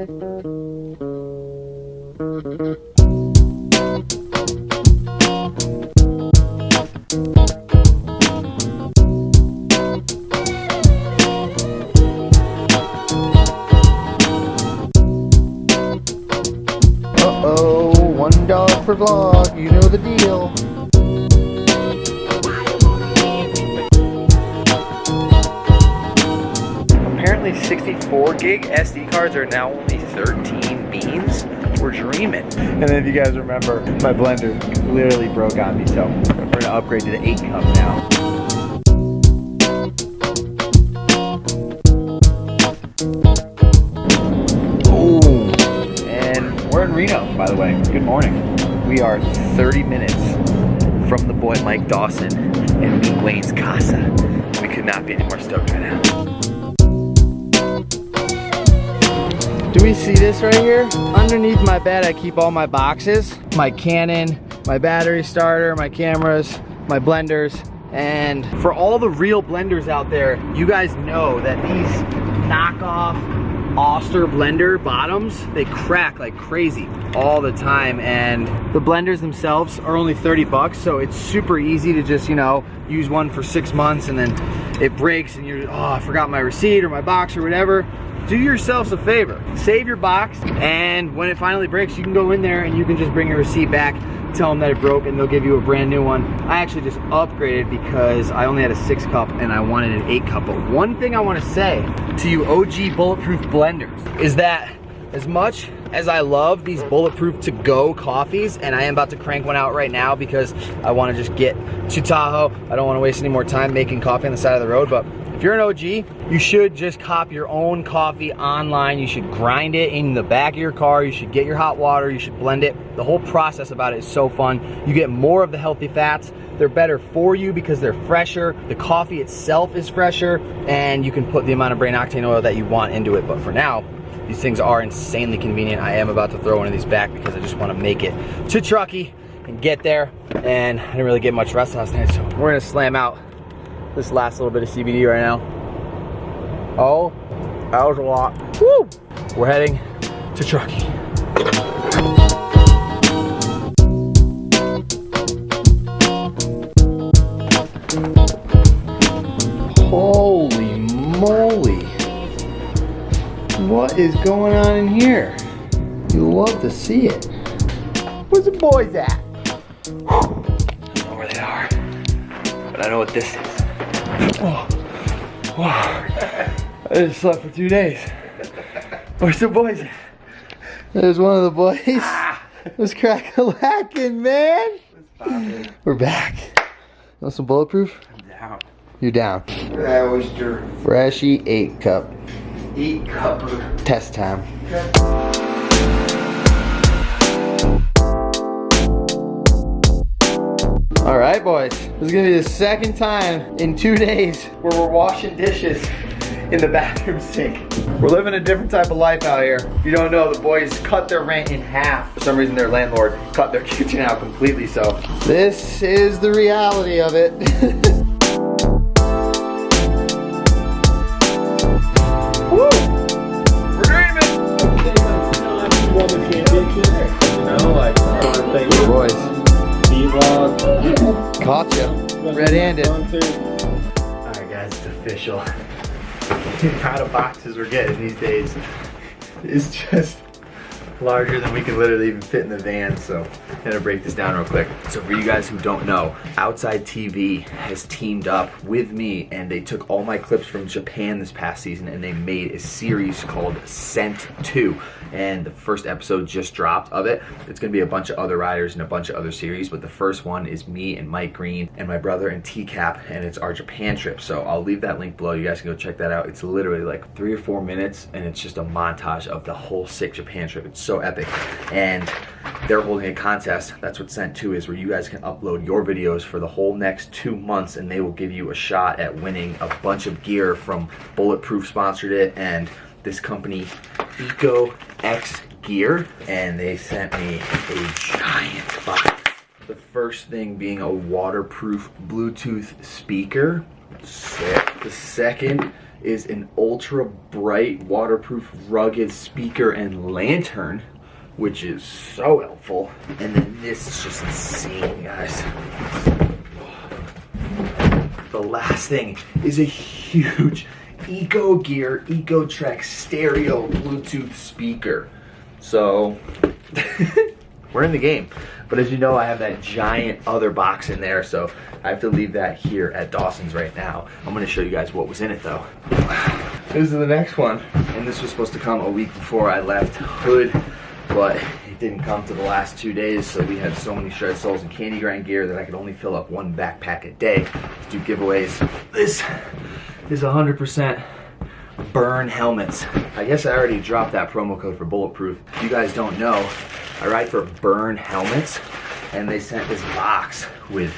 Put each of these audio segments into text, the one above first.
Uh-oh, $1 per vlog, you know the deal. Apparently 64 gig SD cards are now only 13 beans. We're dreaming. And then if you guys remember, my blender literally broke on me, so we're gonna upgrade to the 8 cup now. Oh, and we're in Reno, by the way. Good morning. We are 30 minutes from the boy Mike Dawson and Meet Wayne's casa. We could not be any more stoked right now. Do we see this right here? Underneath my bed, I keep all my boxes. My Canon, my battery starter, my cameras, my blenders. And for all the real blenders out there, you guys know that these knockoff Oster blender bottoms, they crack like crazy all the time. And the blenders themselves are only 30 bucks. So it's super easy to just, you know, use one for 6 months and then it breaks and you're, oh, I forgot my receipt or my box or whatever. Do yourselves a favor, save your box, and when it finally breaks, you can go in there and you can just bring your receipt back, tell them that it broke, and they'll give you a brand new one. I actually just upgraded because I only had a 6 cup and I wanted an 8 cup. But one thing I want to say to you OG bulletproof blenders is that as much as I love these bulletproof to-go coffees, and I am about to crank one out right now because I want to just get to Tahoe. I don't want to waste any more time making coffee on the side of the road, but if you're an OG, you should just cop your own coffee online. You should grind it in the back of your car. You should get your hot water. You should blend it. The whole process about it is so fun. You get more of the healthy fats. They're better for you because they're fresher. The coffee itself is fresher, and you can put the amount of brain octane oil that you want into it. But for now, these things are insanely convenient. I am about to throw one of these back because I just want to make it to Truckee and get there. And I didn't really get much rest last night, so we're gonna slam out this last little bit of CBD right now. Oh, that was a lot. Woo! We're heading to Truckee. Holy moly. What is going on in here? You love to see it. Where's the boys at? I don't know where they are, but I know what this is. Oh, wow. I just slept for 2 days. Where's the boys at? There's one of the boys. Let's crack a lacking, man. We're back. Want some bulletproof? I'm down. You're down. That oyster. Freshy 8 cup. 8 cupper. Test time. All right, boys. This is gonna be the second time in 2 days where we're washing dishes in the bathroom sink. We're living a different type of life out here. If you don't know, the boys cut their rent in half. For some reason, their landlord cut their kitchen out completely, so this is the reality of it. Woo! We're dreaming! You know, like, boys. Caught you. Red-handed. Alright guys, it's official. The amount of boxes we're getting these days is just larger than we can literally even fit in the van, so I'm gonna break this down real quick. So for you guys who don't know, Outside TV has teamed up with me and they took all my clips from Japan this past season and they made a series called Sent 2. And the first episode just dropped of it. It's gonna be a bunch of other riders and a bunch of other series, but the first one is me and Mike Green and my brother and T-Cap, and it's our Japan trip. So I'll leave that link below. You guys can go check that out. It's literally like 3 or 4 minutes and it's just a montage of the whole sick Japan trip. It's so epic. And they're holding a contest. That's what Sent 2 is, where you guys can upload your videos for the whole next 2 months and they will give you a shot at winning a bunch of gear. From Bulletproof sponsored it, and this company Eco X Gear, and they sent me a giant box. The first thing being a waterproof Bluetooth speaker. Sick. The second is an ultra bright, waterproof, rugged speaker and lantern, which is so helpful. And then this is just insane, guys. The last thing is a huge Eco Gear Eco Trek stereo Bluetooth speaker. So we're in the game. But as you know, I have that giant other box in there, so I have to leave that here at Dawson's right now. I'm gonna show you guys what was in it though. This is the next one, and this was supposed to come a week before I left Hood, but it didn't come to the last 2 days, so we had so many shred soles and candy grind gear that I could only fill up one backpack a day to do giveaways. This is 100% burn helmets. I guess I already dropped that promo code for Bulletproof. If you guys don't know, I ride for Burn Helmets, and they sent this box with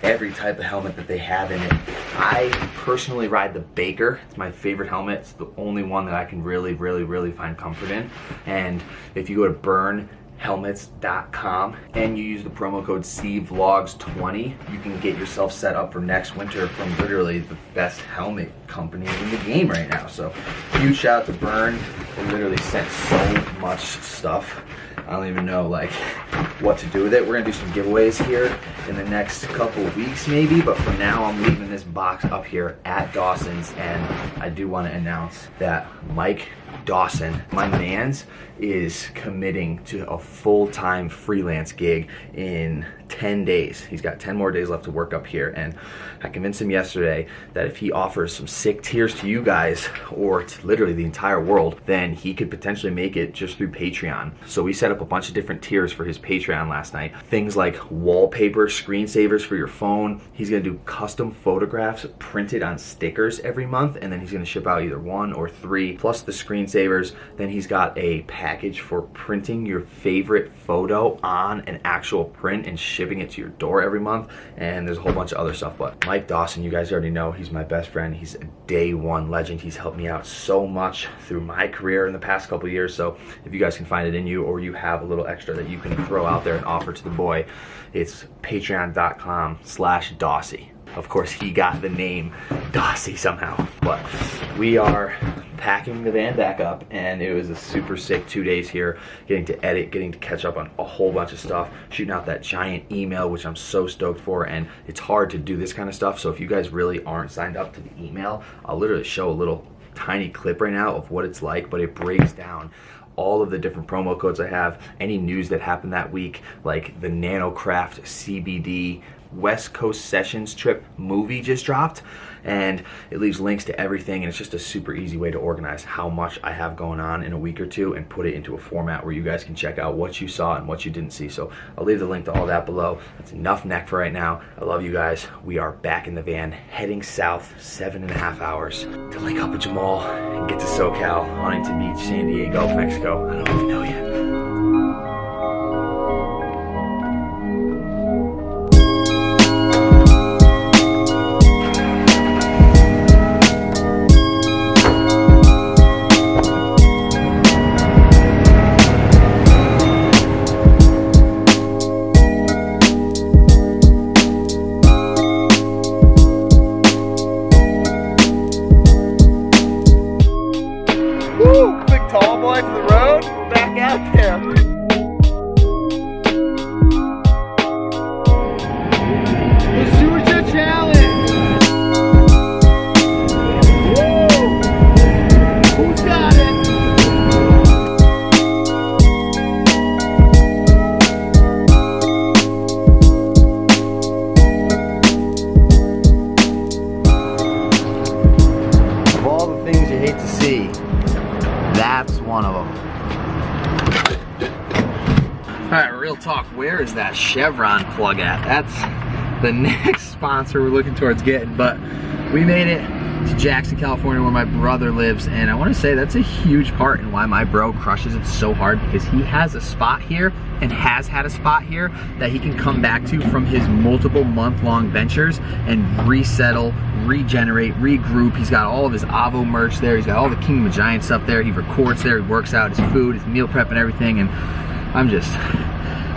every type of helmet that they have in it. I personally ride the Baker. It's my favorite helmet. It's the only one that I can really find comfort in. And if you go to burnhelmets.com and you use the promo code cvlogs20, you can get yourself set up for next winter from literally the best helmet company in the game right now. So huge shout out to Burn. They literally sent so much stuff. I don't even know like what to do with it. We're gonna do some giveaways here in the next couple of weeks maybe, but for now I'm leaving this box up here at Dawson's, and I do want to announce that Mike Dawson, my man's, is committing to a full-time freelance gig in 10 days. He's got 10 more days left to work up here, and I convinced him yesterday that if he offers some sick tiers to you guys, or to literally the entire world, then he could potentially make it just through Patreon. So we set up a bunch of different tiers for his Patreon last night. Things like wallpaper screensavers for your phone. He's gonna do custom photographs printed on stickers every month, and then he's gonna ship out either 1 or 3, plus the screensavers. Then he's got a package for printing your favorite photo on an actual print and shipping it to your door every month, and there's a whole bunch of other stuff. But Mike Dawson, you guys already know, he's my best friend. He's a day one legend. He's helped me out so much through my career in the past couple of years. So if you guys can find it in you, or you have a little extra that you can throw out there and offer to the boy, it's patreon.com/Dawsy. Of course, he got the name Dawsy somehow. But we are packing the van back up, and it was a super sick 2 days here, getting to edit, getting to catch up on a whole bunch of stuff, shooting out that giant email, which I'm so stoked for. And it's hard to do this kind of stuff, so if you guys really aren't signed up to the email, I'll literally show a little tiny clip right now of what it's like, but it breaks down all of the different promo codes I have, any news that happened that week, like the Nanocraft CBD West Coast Sessions trip movie just dropped, and it leaves links to everything, and it's just a super easy way to organize how much I have going on in a week or two and put it into a format where you guys can check out what you saw and what you didn't see. So I'll leave the link to all that below. That's enough neck for right now. I love you guys. We are back in the van, heading south 7.5 hours to link up with Jamal and get to SoCal, Huntington Beach, San Diego, Mexico. I don't really know yet. Tall boy from the road, back out there. The Sewer Challenge. Woo! Who's got it? Of all the things you hate to see, that's one of them. All right, real talk, where is that Chevron plug at? That's the next sponsor we're looking towards getting, but we made it to Jackson, California, where my brother lives, and I want to say that's a huge part in why my bro crushes it so hard, because he has a spot here and has had a spot here that he can come back to from his multiple month-long ventures and resettle, regenerate, regroup. He's got all of his Avo merch there. He's got all the Kingdom of Giants stuff there. He records there. He works out his food, his meal prep and everything. And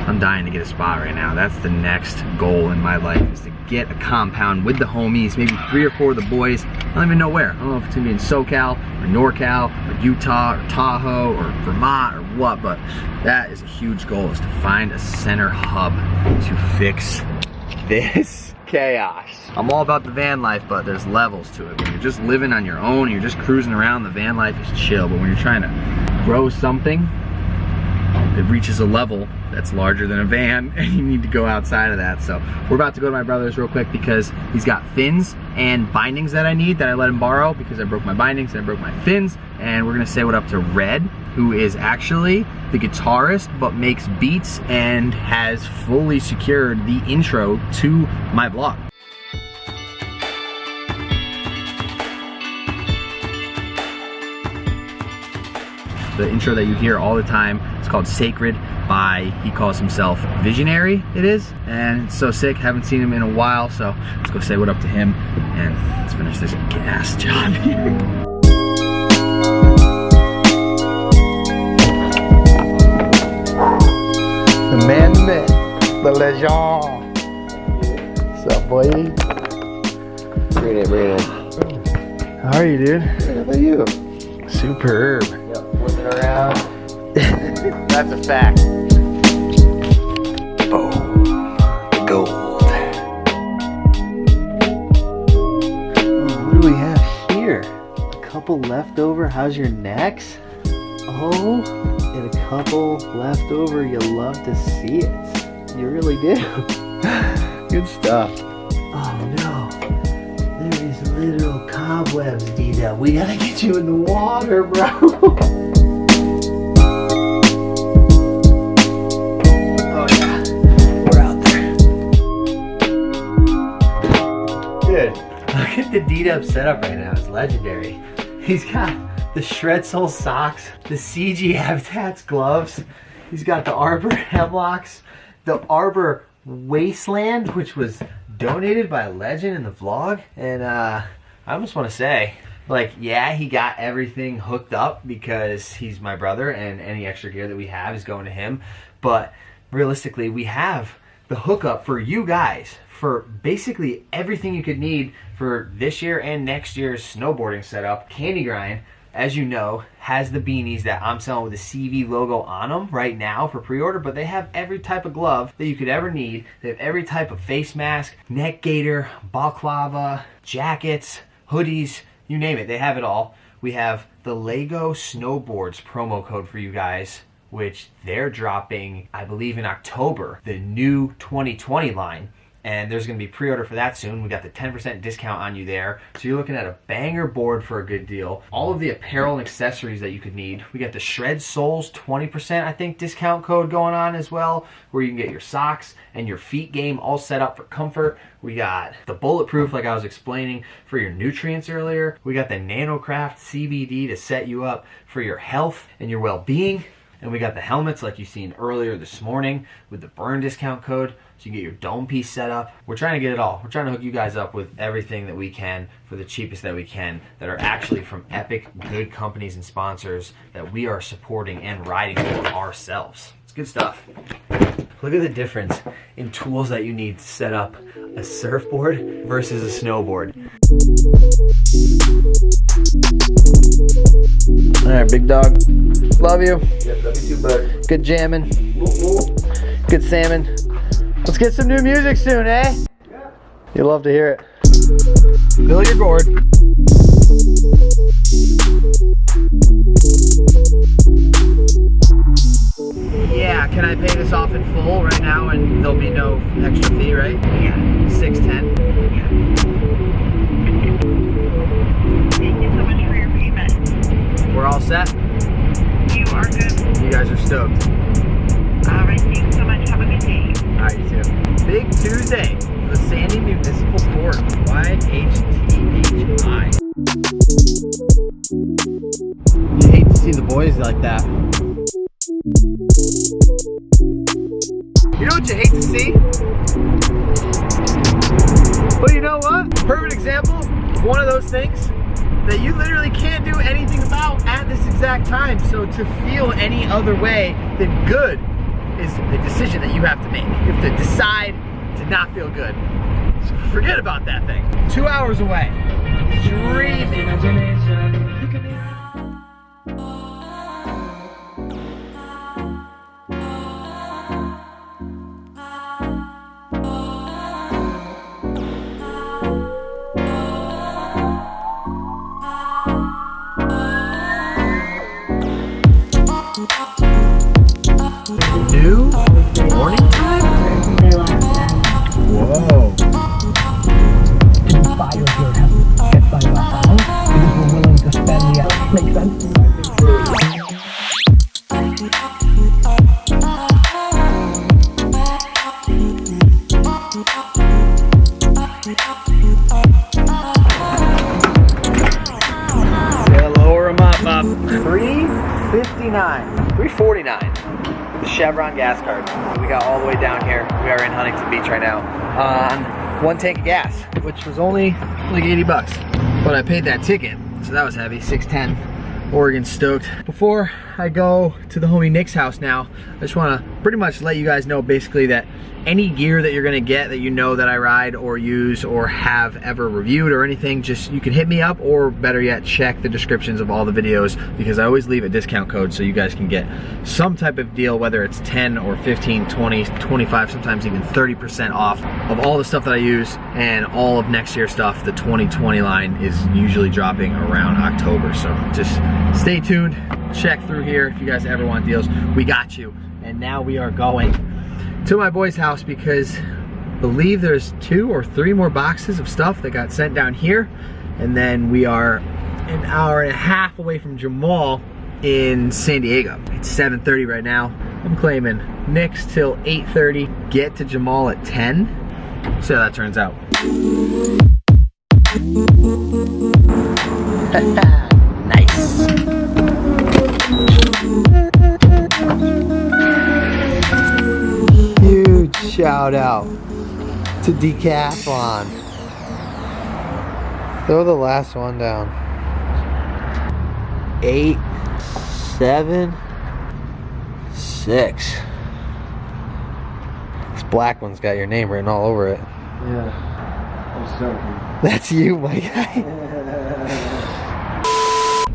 I'm dying to get a spot right now. That's the next goal in my life, is to get a compound with the homies, maybe 3 or 4 of the boys, I don't even know where. I don't know if it's gonna be in SoCal or NorCal or Utah or Tahoe or Vermont or what, but that is a huge goal, is to find a center hub to fix this chaos. I'm all about the van life, but there's levels to it. When you're just living on your own, you're just cruising around, the van life is chill. But when you're trying to grow something, it reaches a level that's larger than a van, and you need to go outside of that. So we're about to go to my brother's real quick because he's got fins and bindings that I need that I let him borrow because I broke my bindings and I broke my fins. And we're gonna say what up to Red, who is actually the guitarist but makes beats and has fully secured the intro to my vlog. The intro that you hear all the time, it's called Sacred by, he calls himself Visionary, it is. And it's so sick, haven't seen him in a while, so let's go say what up to him and let's finish this gas job here. The man, the myth, the legend. What's up, boy? Bring it, bring it. How are you, dude? How about you? Superb. Flipping around. That's a fact. Boom. The gold. Oh, what do we have here? A couple leftover. How's your necks? Oh, and a couple leftover. You love to see it. You really do. Good stuff. Oh no. There is literal cobwebs, D-Dub. We gotta get you in the water, bro. Oh yeah, we're out there. Dude, look at the D-Dub setup right now. It's legendary. He's got the Shred Soul socks, the CG Habitats gloves. He's got the Arbor hemlocks, the Arbor Wasteland, which was donated by a legend in the vlog. And I almost want to say, like, yeah, he got everything hooked up because he's my brother and any extra gear that we have is going to him. But realistically, we have the hookup for you guys for basically everything you could need for this year and next year's snowboarding setup. Candy Grind, as you know, has the beanies that I'm selling with the CV logo on them right now for pre-order, but they have every type of glove that you could ever need. They have every type of face mask, neck gaiter, balaclava, jackets, hoodies, you name it, they have it all. We have the Lego Snowboards promo code for you guys, which they're dropping, I believe, in October, the new 2020 line. And there's going to be pre-order for that soon. We got the 10% discount on you there. So you're looking at a banger board for a good deal. All of the apparel and accessories that you could need. We got the Shred Souls 20%, I think, discount code going on as well, where you can get your socks and your feet game all set up for comfort. We got the Bulletproof, like I was explaining, for your nutrients earlier. We got the NanoCraft CBD to set you up for your health and your well-being. And we got the helmets like you seen earlier this morning with the burn discount code, so you can get your dome piece set up. We're trying to get it all. We're trying to hook you guys up with everything that we can for the cheapest that we can, that are actually from epic good companies and sponsors that we are supporting and riding with ourselves. It's good stuff. Look at the difference in tools that you need to set up a surfboard versus a snowboard. All right, big dog. Love you. Yep, love you too, bud. Good jamming. Good salmon. Let's get some new music soon, eh? Yeah. You'll love to hear it. Fill your gourd. Yeah, can I pay this off in full right now and there'll be no extra fee, right? Yeah. $610. Yeah. Thank you so much for your payment. We're all set. You are good. You guys are stoked. All right, thank you so much. Have a good day. All right, you too. Big Tuesday, the Sandy Municipal Court, YHTHI. You hate to see the boys like that. You know what you hate to see? Well, you know what? Perfect example of one of those things that you literally can't do anything about at this exact time. So to feel any other way than good is the decision that you have to make. You have to decide to not feel good. So forget about that thing. 2 hours away. Dreaming. New morning time? Whoa. Makes sense. Yeah, lower them up. 359, 349. The Chevron gas card. We got all the way down here. We are in Huntington Beach right now on 1 tank of gas, which was only like 80 bucks. But I paid that ticket, so that was heavy, 610. Oregon stoked. Before I go to the homie Nick's house now, I just want to pretty much let you guys know basically that any gear that you're gonna get that you know that I ride or use or have ever reviewed or anything, just you can hit me up, or better yet, check the descriptions of all the videos, because I always leave a discount code so you guys can get some type of deal, whether it's 10 or 15, 20, 25, sometimes even 30% off of all the stuff that I use. And all of next year's stuff, the 2020 line, is usually dropping around October. So just stay tuned, check through here if you guys ever want deals. We got you. And now we are going to my boy's house because I believe there's 2 or 3 more boxes of stuff that got sent down here. And then we are an hour and a half away from Jamal in San Diego. It's 7:30 right now. I'm claiming Nick's till 8:30. Get to Jamal at 10. See how that turns out. Nice. Huge shout out to Decathlon. Throw the last one down. 8, 7, 6. This black one's got your name written all over it. Yeah. I'm sorry. That's you, my guy.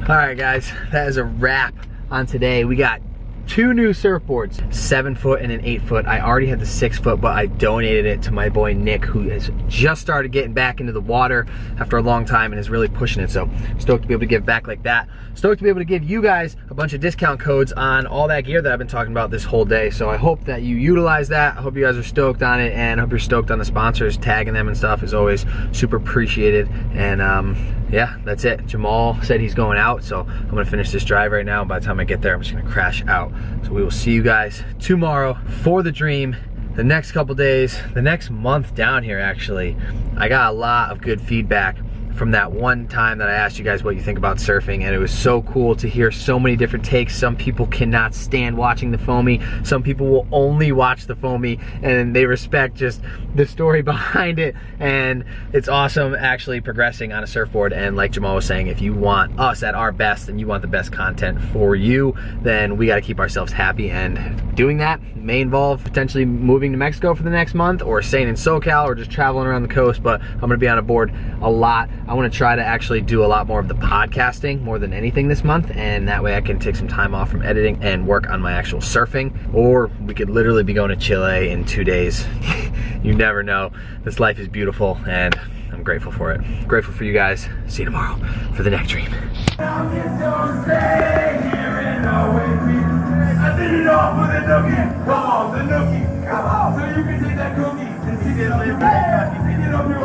Alright guys, that is a wrap on today. We got 2 new surfboards, 7 foot and an 8 foot. I already had the 6 foot, but I donated it to my boy Nick, who has just started getting back into the water after a long time and is really pushing it. So stoked to be able to give back like that. Stoked to be able to give you guys a bunch of discount codes on all that gear that I've been talking about this whole day. So I hope that you utilize that. I hope you guys are stoked on it, and I hope you're stoked on the sponsors. Tagging them and stuff is always super appreciated. And yeah, that's it. Jamal said he's going out, so I'm gonna finish this drive right now. By the time I get there, I'm just gonna crash out. So we will see you guys tomorrow for the dream. The next couple days, the next month down here actually, I got a lot of good feedback from that one time that I asked you guys what you think about surfing, and it was so cool to hear so many different takes. Some people cannot stand watching the foamy. Some people will only watch the foamy, and they respect just the story behind it. And it's awesome actually progressing on a surfboard. And like Jamal was saying, if you want us at our best and you want the best content for you, then we got to keep ourselves happy. And doing that may involve potentially moving to Mexico for the next month, or staying in SoCal, or just traveling around the coast. But I'm gonna be on a board a lot. I want to try to actually do a lot more of the podcasting more than anything this month, and that way I can take some time off from editing and work on my actual surfing. Or we could literally be going to Chile in 2 days. You never know. This life is beautiful, and I'm grateful for it. Grateful for you guys. See you tomorrow for the next dream. I did it all for the nookie. Come on, the nookie. Come on, so you can take that cookie and see that little back. You can get on your